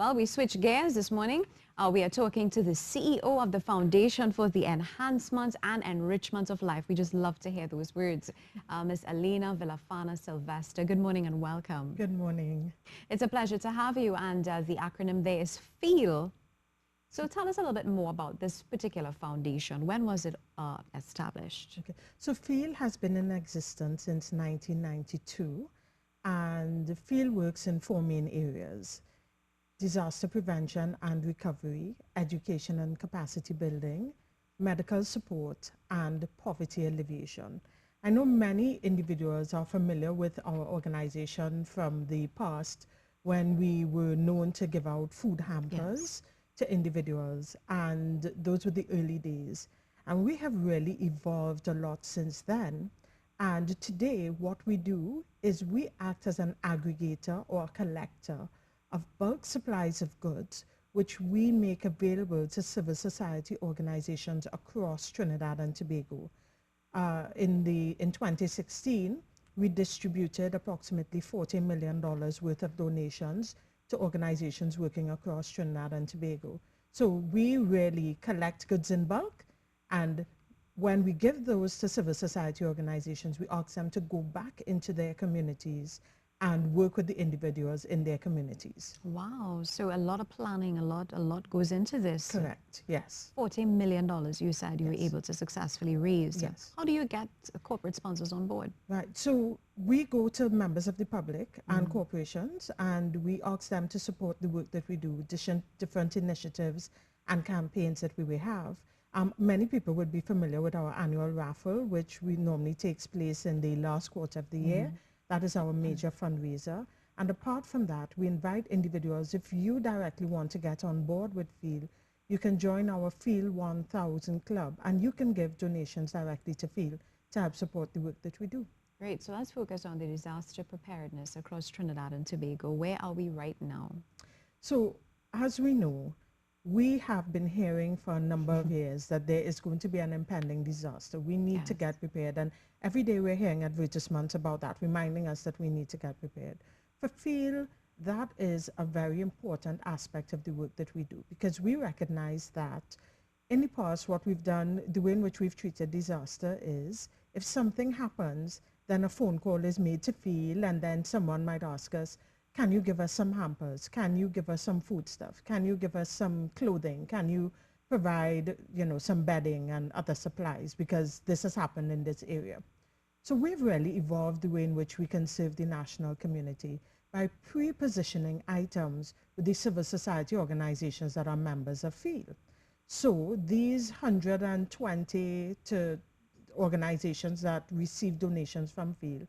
Well, we switch gears this morning. We are talking to the CEO of the Foundation for the Enhancement and Enrichment of Life. We just love to hear those words. Ms. Elena Villafana Sylvester, good morning and welcome. Good morning. It's a pleasure to have you, and the acronym there is F.E.E.L. So tell us a little bit more about this particular foundation. When was it established? Okay. So F.E.E.L has been in existence since 1992, and F.E.E.L works in four main areas: disaster prevention and recovery, education and capacity building, medical support, and poverty alleviation. I know many individuals are familiar with our organization from the past when we were known to give out food hampers to individuals, and those were the early days. And we have really evolved a lot since then. And today what we do is we act as an aggregator or a collector of bulk supplies of goods, which we make available to civil society organizations across Trinidad and Tobago. In 2016, we distributed approximately $40 million worth of donations to organizations working across Trinidad and Tobago. So we really collect goods in bulk, and when we give those to civil society organizations, we ask them to go back into their communities and work with the individuals in their communities. Wow, so a lot of planning, a lot goes into this. Correct, yes. $40 million you said you were able to successfully raise. Yes. How do you get corporate sponsors on board? Right, so we go to members of the public and corporations, and we ask them to support the work that we do, different initiatives and campaigns that we will have. Many people would be familiar with our annual raffle, which we normally takes place in the last quarter of the year. That is our major fundraiser. And apart from that, we invite individuals, if you directly want to get on board with F.E.E.L, you can join our F.E.E.L 1000 Club, and you can give donations directly to F.E.E.L to help support the work that we do. Great, so let's focus on the disaster preparedness across Trinidad and Tobago. Where are we right now? So, as we know, we have been hearing for a number of years that there is going to be an impending disaster. We need to get prepared, and every day we're hearing advertisements about that, reminding us that we need to get prepared. For F.E.E.L, that is a very important aspect of the work that we do, because we recognize that in the past, what we've done, the way in which we've treated disaster is, if something happens, then a phone call is made to F.E.E.L, and then someone might ask us, can you give us some hampers? Can you give us some food stuff? Can you give us some clothing? Can you provide, some bedding and other supplies, because this has happened in this area? So we've really evolved the way in which we can serve the national community by pre-positioning items with the civil society organizations that are members of F.E.E.L. So these 120 organizations that receive donations from F.E.E.L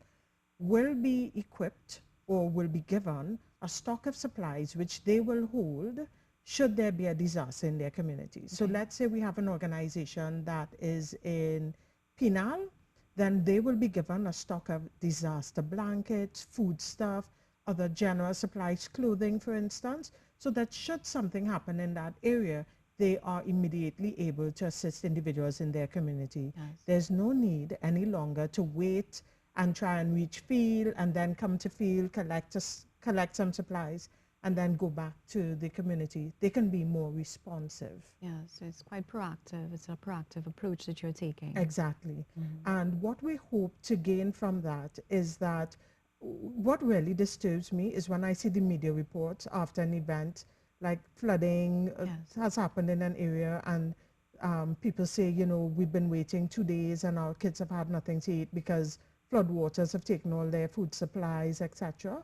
will be equipped or will be given a stock of supplies which they will hold should there be a disaster in their community. So let's say we have an organization that is in Penal, then they will be given a stock of disaster blankets, food stuff, other general supplies, clothing, for instance, so that should something happen in that area, they are immediately able to assist individuals in their community. There's no need any longer to wait and try and reach F.E.E.L and then come to F.E.E.L, collect some supplies, and then go back to the community. They can be more responsive. Yeah, so it's quite proactive. It's a proactive approach that you're taking. Exactly. And what we hope to gain from that is that what really disturbs me is when I see the media reports after an event, like flooding has happened in an area, and people say, we've been waiting 2 days and our kids have had nothing to eat because floodwaters have taken all their food supplies, etc.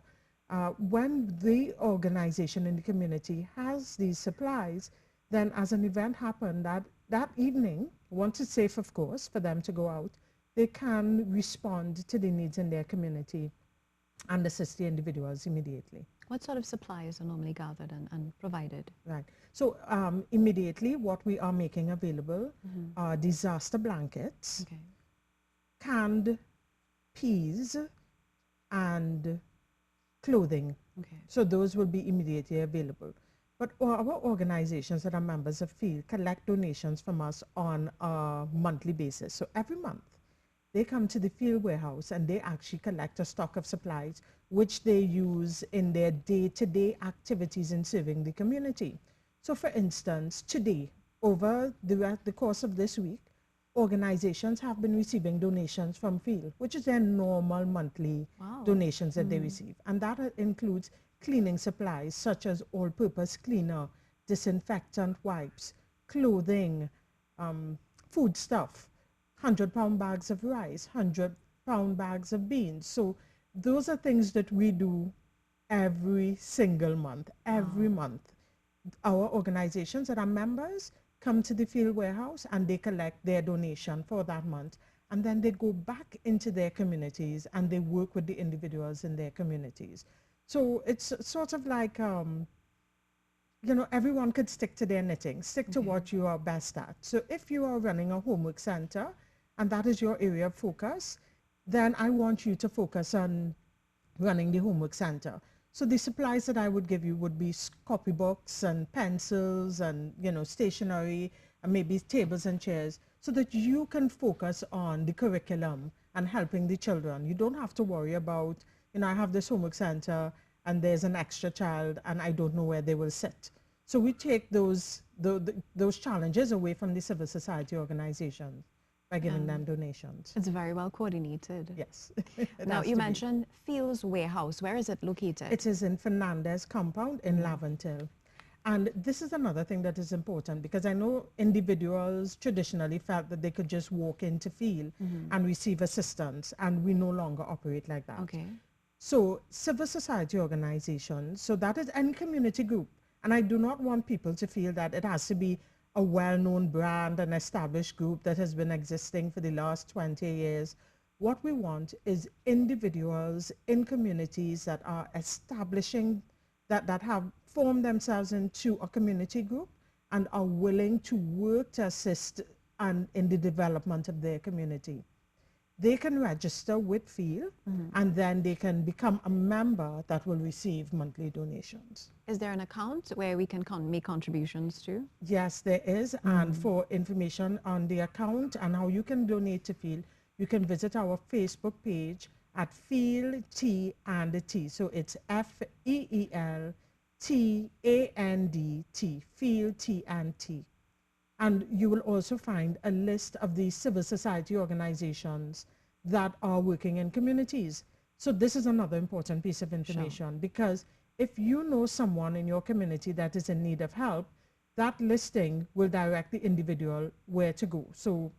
When the organization in the community has these supplies, then as an event happened that evening, once it's safe, of course, for them to go out, they can respond to the needs in their community and assist the individuals immediately. What sort of supplies are normally gathered and provided? Right. So immediately what we are making available are disaster blankets, canned peas, and clothing. So those will be immediately available. But our organizations that are members of F.E.E.L collect donations from us on a monthly basis. So every month they come to the F.E.E.L warehouse and they actually collect a stock of supplies which they use in their day-to-day activities in serving the community. So for instance, today, over the course of this week, organizations have been receiving donations from F.E.E.L, which is their normal monthly donations that they receive. And that includes cleaning supplies such as all-purpose cleaner, disinfectant wipes, clothing, food stuff, 100-pound bags of rice, 100-pound bags of beans. So those are things that we do every single month, every month. Our organizations that are members come to the F.E.E.L warehouse and they collect their donation for that month. And then they go back into their communities and they work with the individuals in their communities. So it's sort of like, you know, everyone could stick to their knitting, stick to what you are best at. So if you are running a homework center and that is your area of focus, then I want you to focus on running the homework center. So the supplies that I would give you would be copybooks and pencils and, you know, stationery and maybe tables and chairs so that you can focus on the curriculum and helping the children. You don't have to worry about, you know, I have this homework center and there's an extra child and I don't know where they will sit. So we take those challenges away from the civil society organizations by giving them donations. It's very well coordinated. Yes. Now, you mentioned F.E.E.L's warehouse. Where is it located? It is in Fernandez compound in Laventille. And this is another thing that is important because I know individuals traditionally felt that they could just walk into F.E.E.L and receive assistance, and we no longer operate like that. Okay. So civil society organizations, so that is any community group. And I do not want people to feel that it has to be a well-known brand, an established group that has been existing for the last 20 years. What we want is individuals in communities that are establishing, that have formed themselves into a community group and are willing to work to assist in the development of their community. They can register with F.E.E.L and then they can become a member that will receive monthly donations. Is there an account where we can make contributions to? Yes, there is. And for information on the account and how you can donate to F.E.E.L, you can visit our Facebook page at F.E.E.L T and T. So it's F.E.E.L T-A-N-D-T, F.E.E.L T and T. And you will also find a list of the civil society organizations that are working in communities. So this is another important piece of information because if you know someone in your community that is in need of help, that listing will direct the individual where to go. So,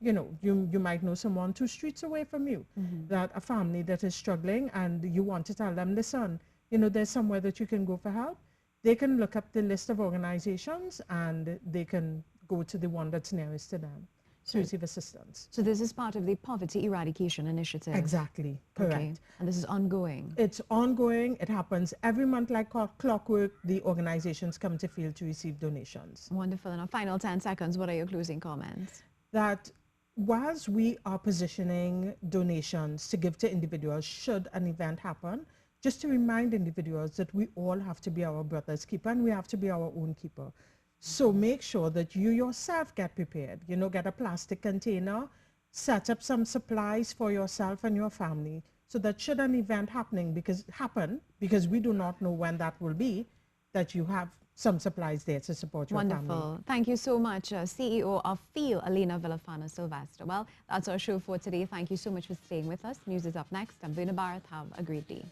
you know, you might know someone 2 streets away from you, that a family that is struggling and you want to tell them, listen, you know, there's somewhere that you can go for help. They can look up the list of organizations and they can go to the one that's nearest to them to receive assistance. So this is part of the Poverty Eradication Initiative? Exactly, correct. Okay. And this is ongoing? It's ongoing. It happens every month like clockwork. The organizations come to F.E.E.L to receive donations. Wonderful. In our final 10 seconds, what are your closing comments? That whilst we are positioning donations to give to individuals should an event happen, just to remind individuals that we all have to be our brother's keeper and we have to be our own keeper. So make sure that you yourself get prepared. You know, get a plastic container, set up some supplies for yourself and your family so that should an event happen, because we do not know when that will be, that you have some supplies there to support your family. Wonderful. Thank you so much, CEO of F.E.E.L, Elena Villafana-Sylvester. Well, that's our show for today. Thank you so much for staying with us. News is up next. I'm Vina Bharat. Have a great day.